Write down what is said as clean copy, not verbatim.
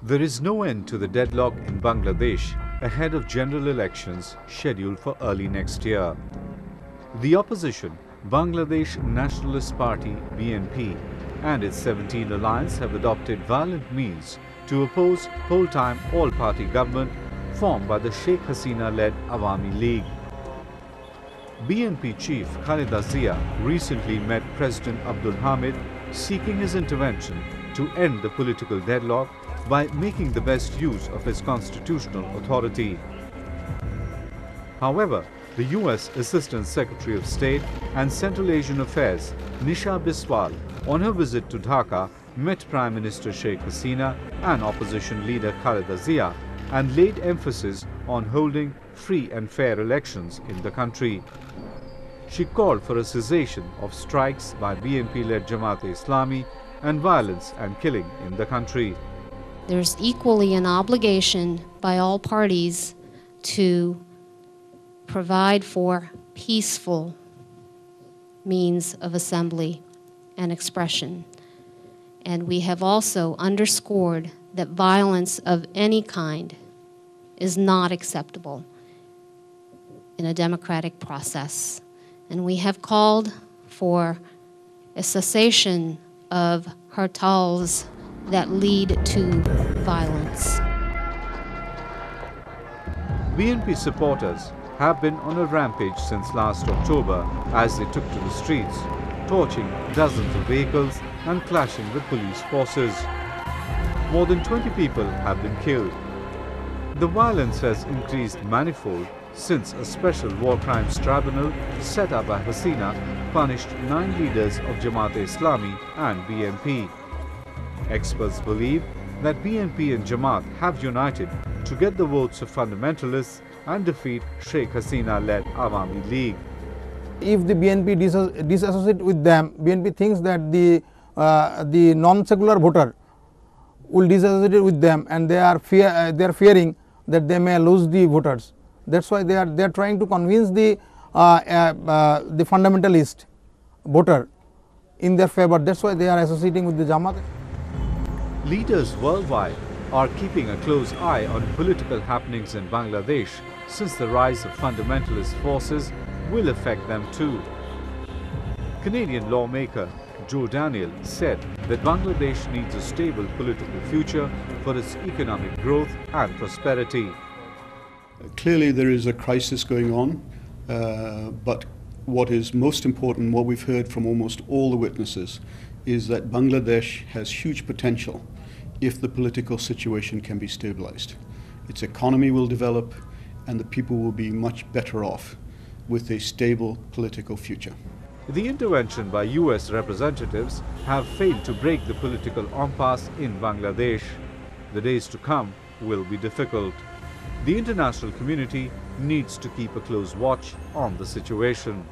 There is no end to the deadlock in Bangladesh ahead of general elections scheduled for early next year. The opposition, Bangladesh Nationalist Party (BNP) and its 17 alliance have adopted violent means to oppose whole-time all-party government formed by the Sheikh Hasina-led Awami League. BNP chief Khaleda Zia recently met President Abdul Hamid seeking his intervention to end the political deadlock by making the best use of his constitutional authority. However, the U.S. Assistant Secretary of State and Central Asian Affairs Nisha Biswal on her visit to Dhaka met Prime Minister Sheikh Hasina and opposition leader Khaleda Zia and laid emphasis on holding free and fair elections in the country. She called for a cessation of strikes by BNP-led Jamaat-e-Islami and violence and killing in the country. There's equally an obligation by all parties to provide for peaceful means of assembly and expression. And we have also underscored that violence of any kind is not acceptable in a democratic process. And we have called for a cessation of hartals that lead to violence. BNP supporters have been on a rampage since last October as they took to the streets, torching dozens of vehicles and clashing with police forces. More than 20 people have been killed. The violence has increased manifold since a special war crimes tribunal set up by Hasina punished 9 leaders of Jamaat-e-Islami and BNP. Experts believe that BNP and Jamaat have united to get the votes of fundamentalists and defeat Sheikh Hasina-led Awami League. If the BNP disassociate with them, BNP thinks that the non-secular voter will disassociate with them, and they are fearing that they may lose the voters. That's why they are trying to convince the fundamentalist voter in their favor. That's why they are associating with the Jamaat. Leaders worldwide are keeping a close eye on political happenings in Bangladesh since the rise of fundamentalist forces will affect them too. Canadian lawmaker Joe Daniel said that Bangladesh needs a stable political future for its economic growth and prosperity. Clearly there is a crisis going on, but what is most important, what we've heard from almost all the witnesses, is that Bangladesh has huge potential if the political situation can be stabilized. Its economy will develop and the people will be much better off with a stable political future. The intervention by US representatives have failed to break the political impasse in Bangladesh. The days to come will be difficult. The international community needs to keep a close watch on the situation.